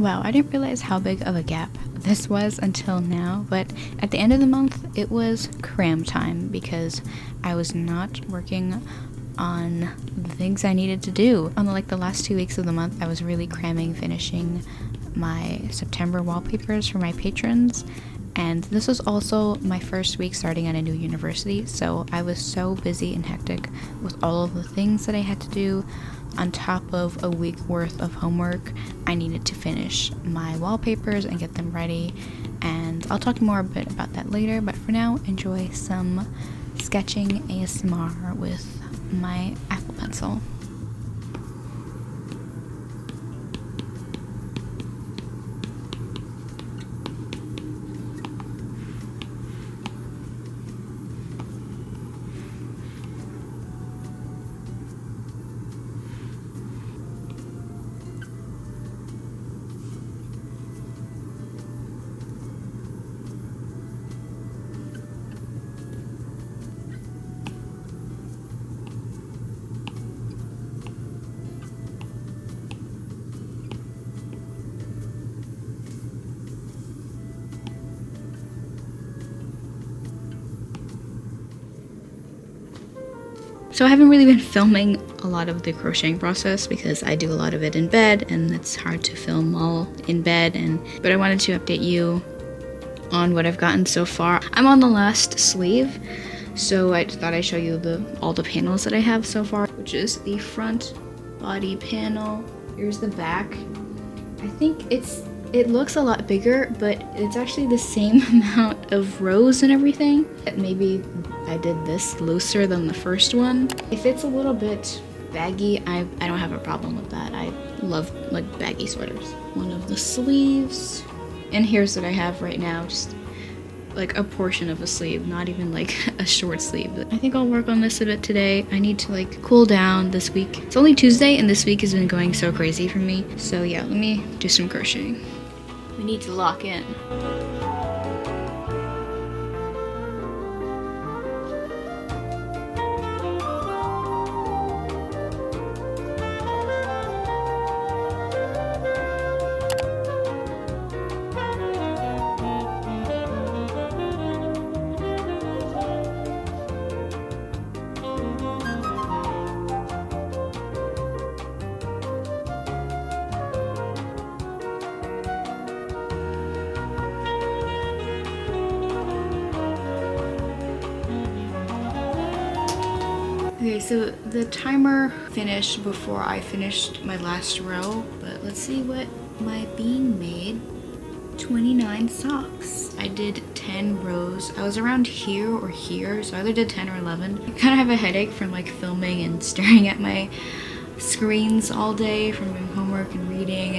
Wow, I didn't realize how big of a gap this was until now, but at the end of the month, it was cram time because I was not working on the things I needed to do. On the last 2 weeks of the month, I was really cramming finishing my September wallpapers for my patrons, and this was also my first week starting at a new university, so I was so busy and hectic with all of the things that I had to do. On top of a week worth of homework, I needed to finish my wallpapers and get them ready, and I'll talk more a bit about that later, but for now, enjoy some sketching ASMR with my Apple Pencil. So I haven't really been filming a lot of the crocheting process because I do a lot of it in bed and it's hard to film all in bed, but I wanted to update you on what I've gotten so far. I'm on the last sleeve, so I thought I'd show you all the panels that I have so far, which is the front body panel. Here's the back. I think it looks a lot bigger, but it's actually the same amount of rows and everything. Maybe I did this looser than the first one. If it's a little bit baggy, I don't have a problem with that. I love baggy sweaters. One of the sleeves, and here's what I have right now, just a portion of a sleeve, not even a short sleeve. I think I'll work on this a bit today. I need to cool down this week. It's only Tuesday and this week has been going so crazy for me. So yeah, let me do some crocheting. We need to lock in. Okay, so the timer finished before I finished my last row, but let's see what my bean made. 29 socks. I did 10 rows. I was around here or here, so I either did 10 or 11. I kind of have a headache from filming and staring at my screens all day from doing homework and reading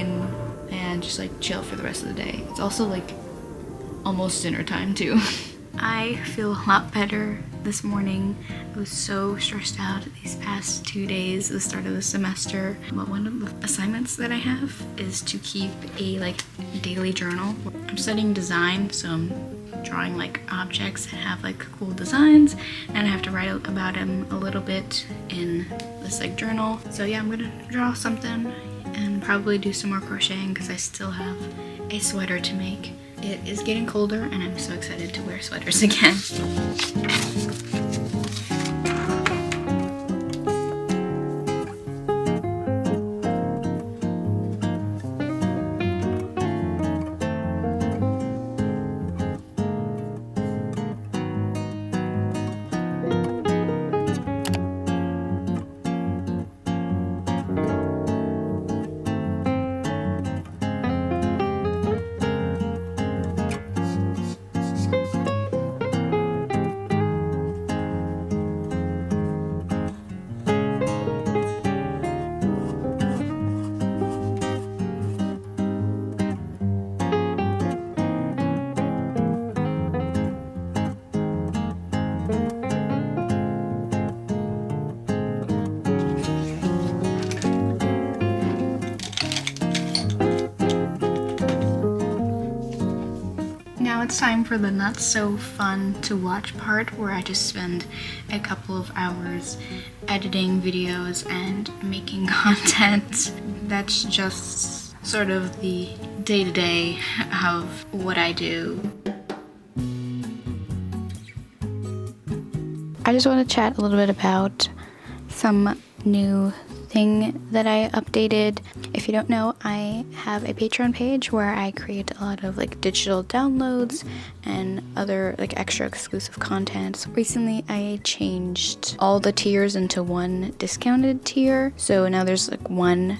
and just chill for the rest of the day. It's also almost dinner time too. I feel a lot better this morning. I was so stressed out these past 2 days, the start of the semester. But one of the assignments that I have is to keep a daily journal. I'm studying design, so I'm drawing objects that have cool designs, and I have to write about them a little bit in this journal. So yeah, I'm gonna draw something and probably do some more crocheting because I still have a sweater to make. It is getting colder and I'm so excited to wear sweaters again. It's time for the not so fun to watch part where I just spend a couple of hours editing videos and making content. That's just sort of the day-to-day of what I do. I just want to chat a little bit about some new thing that I updated. If you don't know, I have a Patreon page where I create a lot of like digital downloads and other like extra exclusive content. So recently I changed all the tiers into one discounted tier. So now there's like one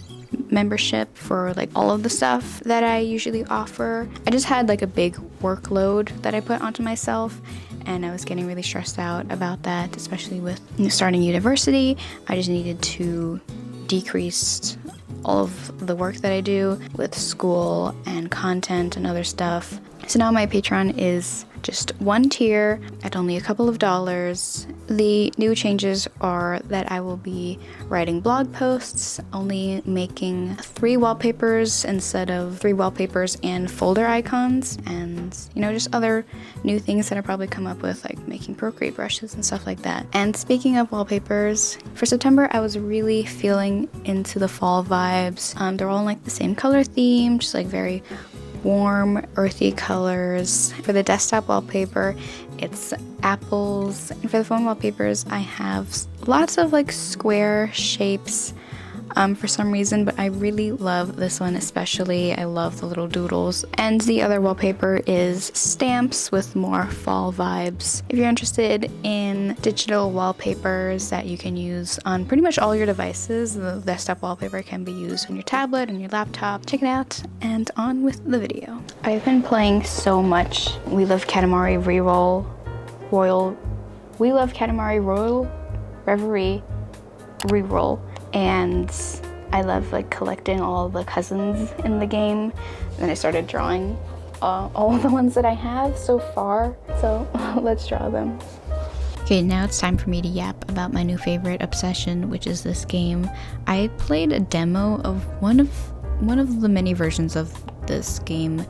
membership for like all of the stuff that I usually offer. I just had like a big workload that I put onto myself, and I was getting really stressed out about that, especially with starting university. I just needed to decrease all of the work that I do with school and content and other stuff. So now my Patreon is just one tier at only a couple of dollars. The new changes are that I will be writing blog posts, only making 3 wallpapers instead of 3 wallpapers and folder icons, and just other new things that I probably come up with, like making Procreate brushes and stuff like that. And speaking of wallpapers, for September I was really feeling into the fall vibes. They're all in like the same color theme, just like very warm, earthy colors. For the desktop wallpaper, it's apples. And for the phone wallpapers, I have lots of like square shapes for some reason, but I really love this one especially. I love the little doodles. And the other wallpaper is stamps with more fall vibes. If you're interested in digital wallpapers that you can use on pretty much all your devices, the desktop wallpaper can be used on your tablet and your laptop. Check it out, and on with the video. I've been playing so much We Love Katamari Royal Reverie Reroll, and I love like collecting all the cousins in the game. And then I started drawing all the ones that I have so far, so let's draw them. Okay, now it's time for me to yap about my new favorite obsession, which is this game. I played a demo of one of the many versions of this game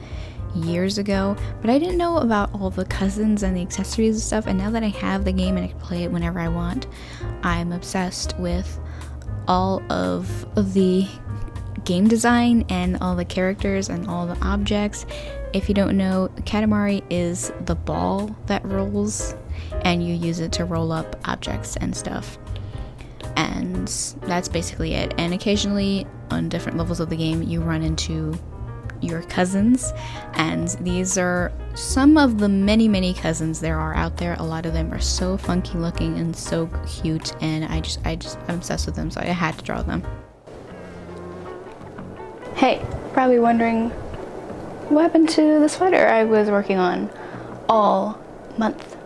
years ago, but I didn't know about all the cousins and the accessories and stuff, and now that I have the game and I can play it whenever I want, I'm obsessed with all of the game design and all the characters and all the objects. If you don't know, Katamari is the ball that rolls, and you use it to roll up objects and stuff. And that's basically it. And occasionally, on different levels of the game, you run into your cousins, and these are some of the many cousins there are out there. A lot of them are so funky looking and so cute, and I'm obsessed with them, so I had to draw them. Hey, probably wondering what happened to the sweater I was working on all month.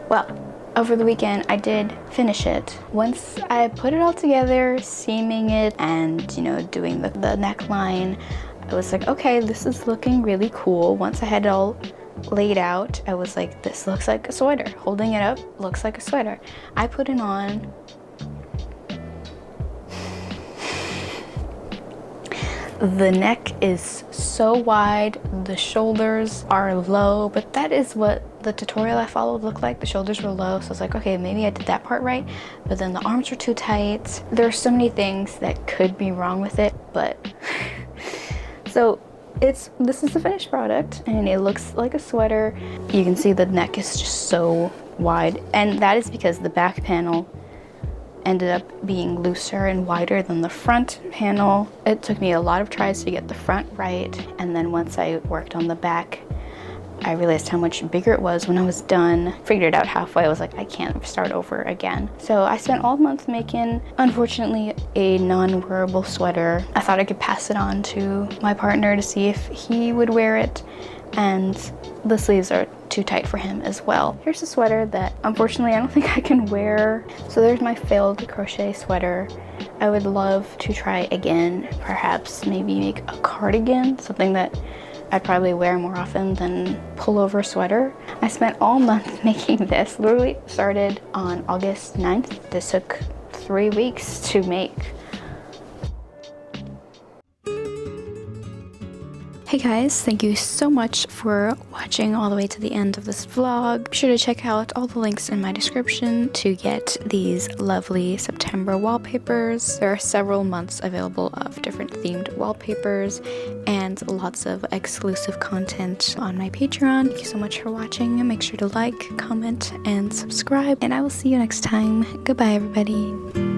Well, over the weekend I did finish it. Once I put it all together, seaming it and doing the neckline, I was like, okay, this is looking really cool. Once I had it all laid out, I was like, this looks like a sweater. Holding it up looks like a sweater. I put it on. The neck is so wide, the shoulders are low, but that is what the tutorial I followed looked like. The shoulders were low, so I was like, okay, maybe I did that part right, but then the arms were too tight. There are so many things that could be wrong with it, but so this is the finished product, and it looks like a sweater. You can see the neck is just so wide, and that is because the back panel ended up being looser and wider than the front panel. It took me a lot of tries to get the front right, and then once I worked on the back, I realized how much bigger it was when I was done. Figured it out halfway. I was like, I can't start over again. So I spent all month making, unfortunately, a non-wearable sweater. I thought I could pass it on to my partner to see if he would wear it, and the sleeves are too tight for him as well. Here's a sweater that unfortunately I don't think I can wear. So there's my failed crochet sweater. I would love to try again, perhaps maybe make a cardigan, something that I'd probably wear more often than pullover sweater. I spent all month making this. Literally started on August 9th. This took 3 weeks to make. Hey guys, thank you so much for watching all the way to the end of this vlog. Be sure to check out all the links in my description to get these lovely September wallpapers. There are several months available of different themed wallpapers and lots of exclusive content on my Patreon. Thank you so much for watching. Make sure to like, comment, and subscribe, and I will see you next time. Goodbye, everybody.